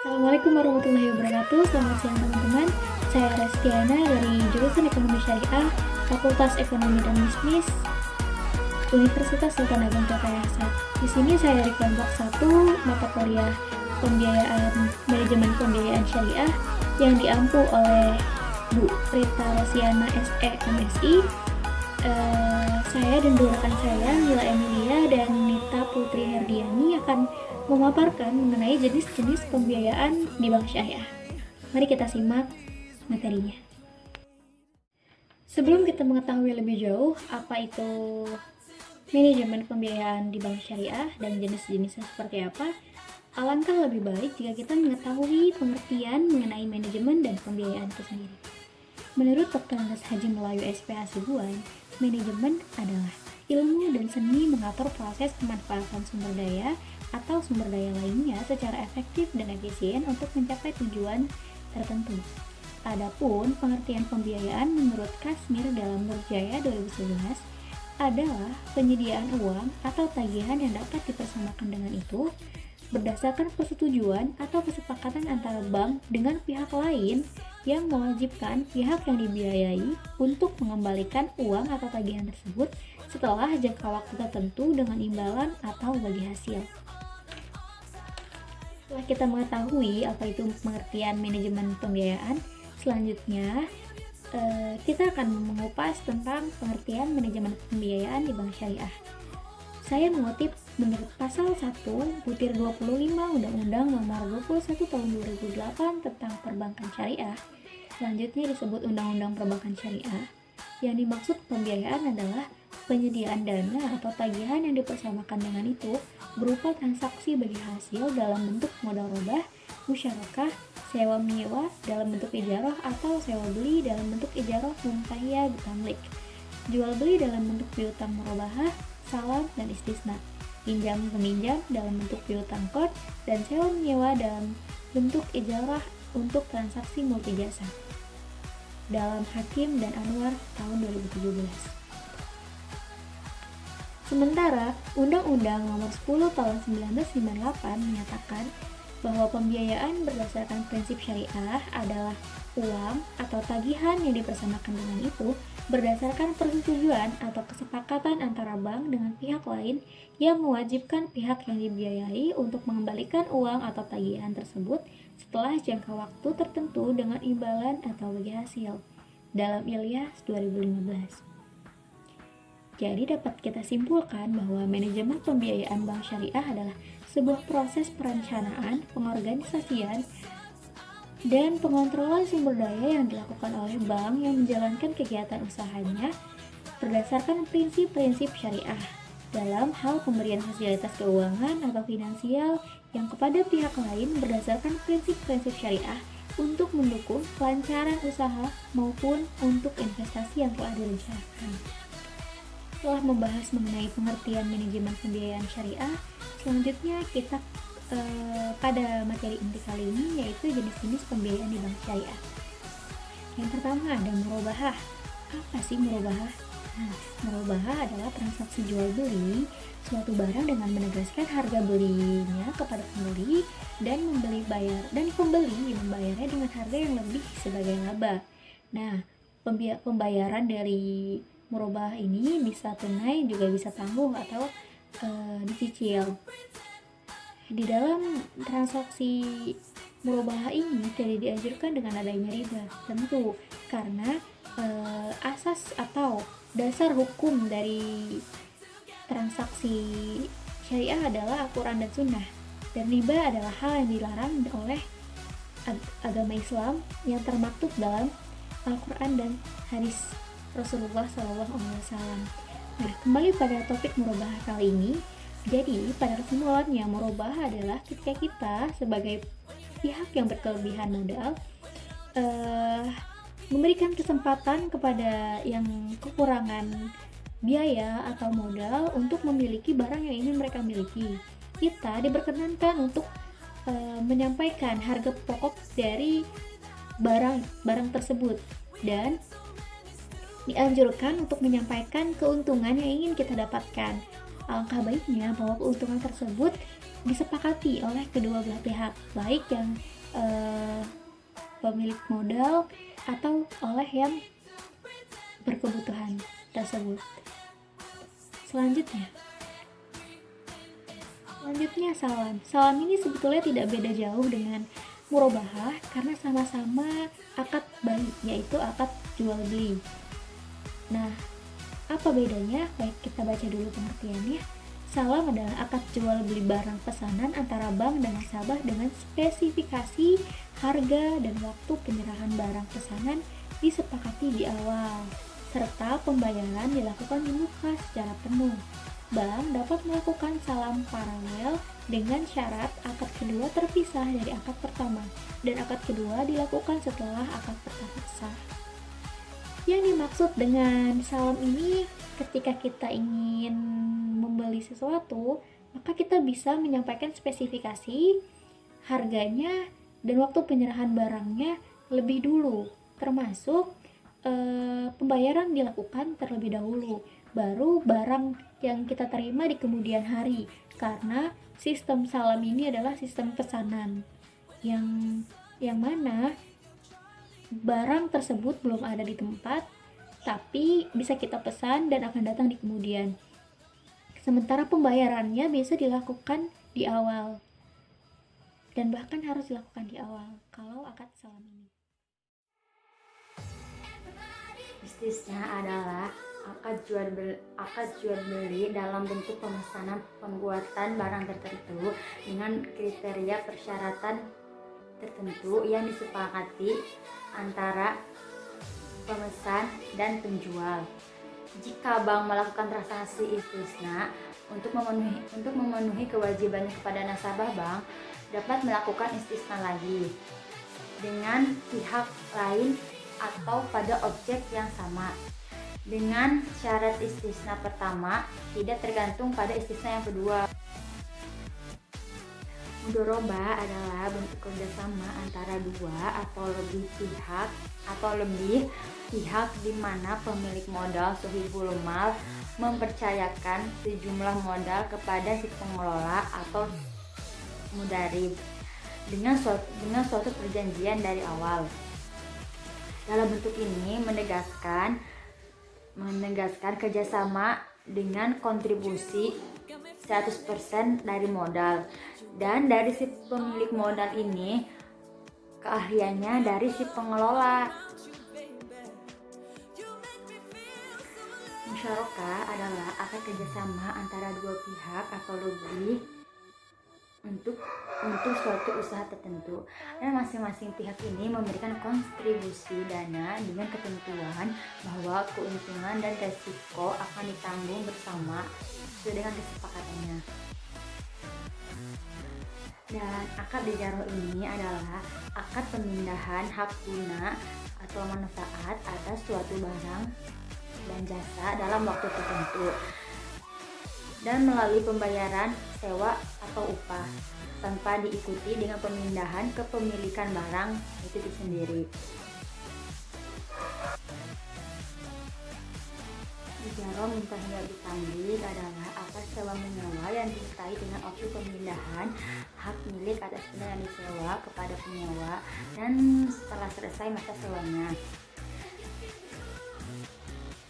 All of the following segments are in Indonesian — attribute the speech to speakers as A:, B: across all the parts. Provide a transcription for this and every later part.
A: Assalamualaikum warahmatullahi wabarakatuh. Selamat siang teman-teman. Saya Restiana dari jurusan Ekonomi Syariah, Fakultas Ekonomi dan Bisnis, Universitas Sultan Ageng Kota Yasan. Di sini saya dari kelompok 1 mata kuliah Pembiayaan Manajemen Pembiayaan Syariah yang diampu oleh Bu Rita Rosiana SE MSI. Saya dan dua rekan saya, Mila Emilia dan Nita Putri Herdiani, akan memaparkan mengenai jenis-jenis pembiayaan di bank syariah. Mari kita simak materinya. Sebelum kita mengetahui lebih jauh apa itu manajemen pembiayaan di bank syariah dan jenis-jenisnya seperti apa, alangkah lebih baik jika kita mengetahui pengertian mengenai manajemen dan pembiayaan itu sendiri. Menurut Dr. Andes Haji Melayu SPH Hasibuan, manajemen adalah ilmu dan seni mengatur proses pemanfaatan sumber daya atau sumber daya lainnya secara efektif dan efisien untuk mencapai tujuan tertentu. Adapun pengertian pembiayaan menurut Kasmir dalam Nurjaya 2011 adalah penyediaan uang atau tagihan yang dapat dipersamakan dengan itu berdasarkan persetujuan atau kesepakatan antara bank dengan pihak lain yang mewajibkan pihak yang dibiayai untuk mengembalikan uang atau tagihan tersebut setelah jangka waktu tertentu dengan imbalan atau bagi hasil. Setelah kita mengetahui apa itu pengertian manajemen pembiayaan, selanjutnya kita akan mengupas tentang pengertian manajemen pembiayaan di bank syariah. Saya mengutip menurut pasal 1 butir 25 Undang-Undang Nomor 21 Tahun 2008 tentang Perbankan Syariah. Selanjutnya disebut Undang-Undang Perbankan Syariah. Yang dimaksud pembiayaan adalah penyediaan dana atau tagihan yang dipersamakan dengan itu berupa transaksi bagi hasil dalam bentuk modal robah, musyarakah, sewa menyewa dalam bentuk ijarah atau sewa beli dalam bentuk ijarah muntahiyah bitamlik, jual beli dalam bentuk piutang murabahah, salam dan istisna, pinjam peminjam dalam bentuk piutang qard, dan sewa menyewa dalam bentuk ijarah untuk transaksi multijasa dalam Hakim dan Anwar tahun 2017. Sementara Undang-Undang Nomor 10 Tahun 1998 menyatakan bahwa pembiayaan berdasarkan prinsip syariah adalah uang atau tagihan yang dipersamakan dengan itu berdasarkan persetujuan atau kesepakatan antara bank dengan pihak lain yang mewajibkan pihak yang dibiayai untuk mengembalikan uang atau tagihan tersebut setelah jangka waktu tertentu dengan imbalan atau bagi hasil dalam Ilyas 2015. Jadi dapat kita simpulkan bahwa manajemen pembiayaan bank syariah adalah sebuah proses perencanaan, pengorganisasian, dan pengontrolan sumber daya yang dilakukan oleh bank yang menjalankan kegiatan usahanya berdasarkan prinsip-prinsip syariah dalam hal pemberian fasilitas keuangan atau finansial yang kepada pihak lain berdasarkan prinsip-prinsip syariah untuk mendukung kelancaran usaha maupun untuk investasi yang telah direncanakan. Setelah membahas mengenai pengertian manajemen pembiayaan syariah, selanjutnya kita pada materi inti kali ini yaitu jenis-jenis pembiayaan di bank syariah. Yang pertama ada murabahah. Apa sih murabahah? Murabahah adalah transaksi jual beli suatu barang dengan menegaskan harga belinya kepada pembeli dan pembeli membayarnya dengan harga yang lebih sebagai laba. Nah, pembayaran dari murabahah ini bisa tunai juga bisa tangguh atau dicicil. Di dalam transaksi murabahah ini tidak dianjurkan dengan adanya riba, tentu karena asas atau dasar hukum dari transaksi syariah adalah Al-Quran dan Sunnah, dan riba adalah hal yang dilarang oleh agama Islam yang termaktub dalam Al-Quran dan hadis Rasulullah SAW. Nah, kembali pada topik murabahah kali ini. Jadi, pada kesimpulannya, murabahah adalah ketika kita sebagai pihak yang berkelebihan modal memberikan kesempatan kepada yang kekurangan biaya atau modal untuk memiliki barang yang ingin mereka miliki. Kita diperkenankan untuk menyampaikan harga pokok dari barang tersebut dan dianjurkan untuk menyampaikan keuntungan yang ingin kita dapatkan. Alangkah baiknya bahwa keuntungan tersebut disepakati oleh kedua belah pihak, baik yang pemilik modal atau oleh yang berkebutuhan tersebut. Selanjutnya salam. Salam ini sebetulnya tidak beda jauh dengan murabahah karena sama-sama akad bayi, yaitu akad jual beli. Nah, apa bedanya? Baik, kita baca dulu pengertiannya. Salam adalah akad jual beli barang pesanan antara bank dan nasabah dengan spesifikasi, harga, dan waktu penyerahan barang pesanan disepakati di awal, serta pembayaran dilakukan di muka secara penuh. Bank dapat melakukan salam paralel dengan syarat akad kedua terpisah dari akad pertama, dan akad kedua dilakukan setelah akad pertama sah. Yang dimaksud dengan salam ini, ketika kita ingin membeli sesuatu, maka kita bisa menyampaikan spesifikasi, harganya, dan waktu penyerahan barangnya lebih dulu, termasuk pembayaran dilakukan terlebih dahulu, baru barang yang kita terima di kemudian hari, karena sistem salam ini adalah sistem pesanan yang mana barang tersebut belum ada di tempat, tapi bisa kita pesan dan akan datang di kemudian. Sementara pembayarannya biasa dilakukan di awal, dan bahkan harus dilakukan di awal kalau akad salam ini.
B: Istisna adalah akad jual beli dalam bentuk pemesanan pembuatan barang tertentu dengan kriteria persyaratan tertentu yang disepakati antara pemesan dan penjual. Jika bank melakukan transaksi istisna untuk memenuhi kewajibannya kepada nasabah, bank dapat melakukan istisna lagi dengan pihak lain atau pada objek yang sama, dengan syarat istisna pertama tidak tergantung pada istisna yang kedua. Mudharabah adalah bentuk kerjasama antara dua atau lebih pihak di mana pemilik modal sahibul mal mempercayakan sejumlah modal kepada si pengelola atau mudarib dengan suatu perjanjian dari awal. Dalam bentuk ini menegaskan kerjasama dengan kontribusi 100% dari modal, dan dari si pemilik modal ini keahliannya dari si pengelola. Musyarakah adalah akad kerjasama antara dua pihak atau lebih untuk suatu usaha tertentu, dan masing-masing pihak ini memberikan kontribusi dana dengan ketentuan bahwa keuntungan dan resiko akan ditanggung bersama sesuai dengan kesepakatannya. Dan akad ijarah ini adalah akad pemindahan hak guna atau manfaat atas suatu barang dan jasa dalam waktu tertentu, dan melalui pembayaran sewa atau upah tanpa diikuti dengan pemindahan kepemilikan barang itu sendiri. Ijarah muntahiyah bitamlik adalah akad sewa menyewa yang disertai dengan opsi pemindahan hak milik atas benda yang disewa kepada penyewa dan setelah selesai masa sewanya.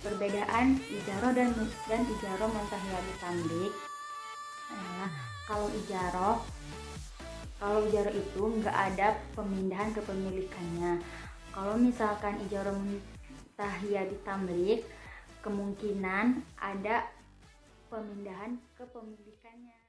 B: Perbedaan ijarah dan ijarah muntahiyah bitamlik adalah kalau ijarah itu nggak ada pemindahan kepemilikannya. Kalau misalkan ijarah muntahiyah bitamlik, kemungkinan ada pemindahan kepemilikannya.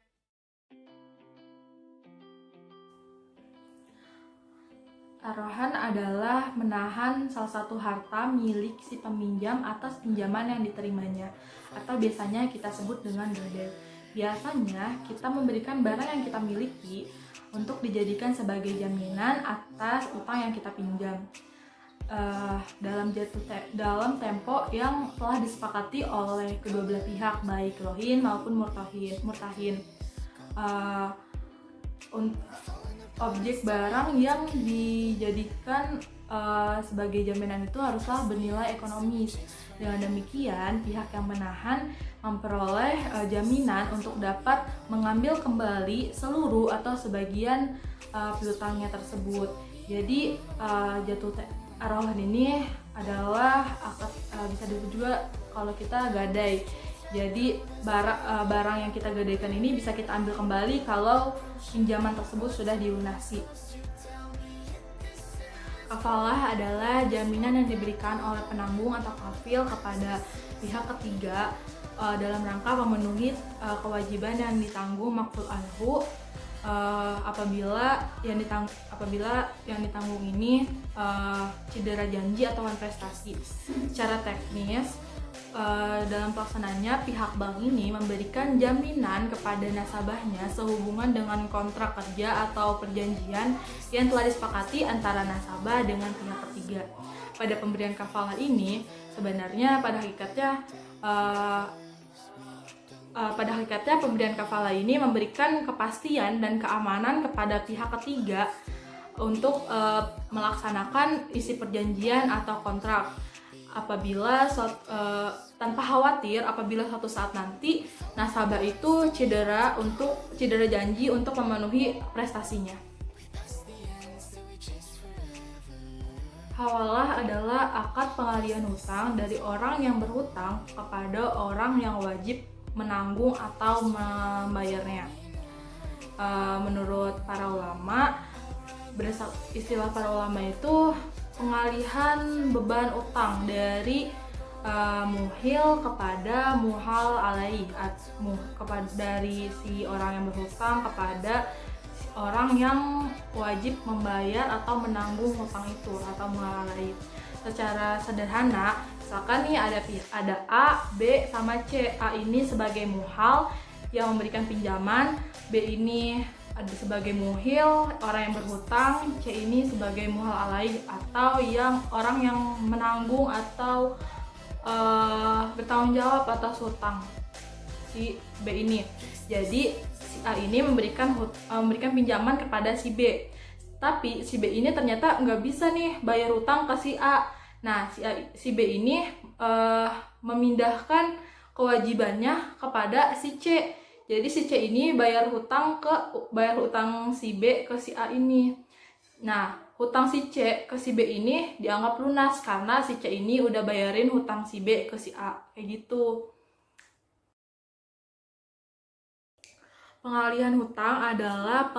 C: Taruhan adalah menahan salah satu harta milik si peminjam atas pinjaman yang diterimanya, atau biasanya kita sebut dengan gadai. Biasanya kita memberikan barang yang kita miliki untuk dijadikan sebagai jaminan atas utang yang kita pinjam dalam tempo yang telah disepakati oleh kedua belah pihak, baik rohin maupun murtahin. objek barang yang dijadikan sebagai jaminan itu haruslah bernilai ekonomis. Dengan demikian, pihak yang menahan memperoleh jaminan untuk dapat mengambil kembali seluruh atau sebagian piutangnya tersebut. Jadi jatuh taruhan ini adalah akad, bisa disebut juga kalau kita gadai. Jadi barang yang kita gadaikan ini bisa kita ambil kembali kalau pinjaman tersebut sudah dilunasi. Kafalah adalah jaminan yang diberikan oleh penanggung atau kafil kepada pihak ketiga dalam rangka memenuhi kewajiban yang ditanggung maqful anhu apabila yang ditanggung ini cedera janji atau prestasi. Secara teknis, dalam pelaksanaannya pihak bank ini memberikan jaminan kepada nasabahnya sehubungan dengan kontrak kerja atau perjanjian yang telah disepakati antara nasabah dengan pihak ketiga. Pada pemberian kafalah ini sebenarnya pada hakikatnya pemberian kafalah ini memberikan kepastian dan keamanan kepada pihak ketiga untuk melaksanakan isi perjanjian atau kontrak apabila tanpa khawatir apabila suatu saat nanti nasabah itu cedera janji untuk memenuhi prestasinya. Hawalah adalah akad pengalihan hutang dari orang yang berhutang kepada orang yang wajib menanggung atau membayarnya. Menurut para ulama, istilah para ulama itu pengalihan beban utang dari muhil kepada muhal alaih, dari si orang yang berhutang kepada orang yang wajib membayar atau menanggung hutang itu atau muhal alaih. Secara sederhana, misalkan nih ada A, B sama C. A ini sebagai muhal yang memberikan pinjaman, B ini ada sebagai muhil, orang yang berhutang, C ini sebagai muhal alaih atau orang yang menanggung atau bertanggung jawab atas hutang si B ini. Jadi si A ini memberikan pinjaman kepada si B, tapi si B ini ternyata nggak bisa nih bayar hutang ke si A. Nah si B ini memindahkan kewajibannya kepada si C. Jadi si C ini bayar hutang si B ke si A ini. Nah, hutang si C ke si B ini dianggap lunas karena si C ini udah bayarin hutang si B ke si A. Kayak gitu. Pengalihan hutang adalah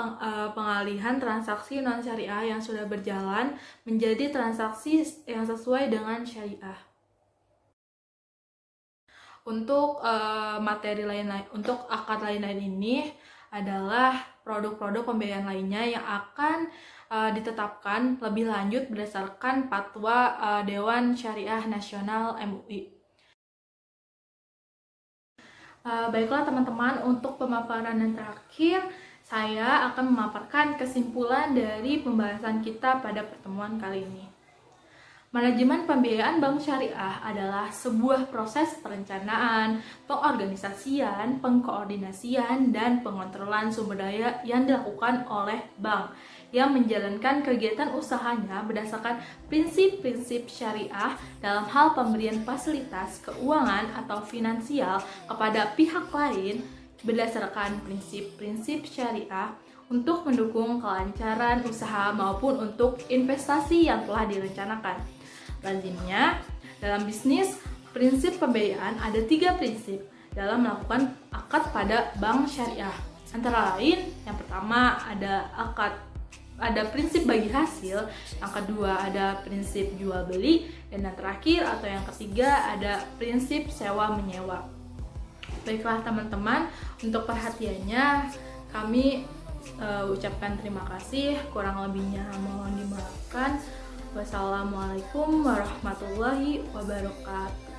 C: pengalihan transaksi non-syariah yang sudah berjalan menjadi transaksi yang sesuai dengan syariah. Untuk untuk akad lain-lain ini adalah produk-produk pembiayaan lainnya yang akan ditetapkan lebih lanjut berdasarkan fatwa Dewan Syariah Nasional MUI. Baiklah teman-teman, untuk pemaparan yang terakhir saya akan memaparkan kesimpulan dari pembahasan kita pada pertemuan kali ini. Manajemen pembiayaan bank syariah adalah sebuah proses perencanaan, pengorganisasian, pengkoordinasian, dan pengontrolan sumber daya yang dilakukan oleh bank yang menjalankan kegiatan usahanya berdasarkan prinsip-prinsip syariah dalam hal pemberian fasilitas keuangan atau finansial kepada pihak lain berdasarkan prinsip-prinsip syariah untuk mendukung kelancaran usaha maupun untuk investasi yang telah direncanakan. Lazimnya, dalam bisnis, prinsip pembiayaan ada 3 prinsip dalam melakukan akad pada bank syariah. Antara lain, yang pertama ada prinsip bagi hasil, yang kedua ada prinsip jual beli, dan yang terakhir atau yang ketiga ada prinsip sewa menyewa. Baiklah teman-teman, untuk perhatiannya kami ucapkan terima kasih, kurang lebihnya mohon dimaafkan. Wassalamualaikum warahmatullahi wabarakatuh.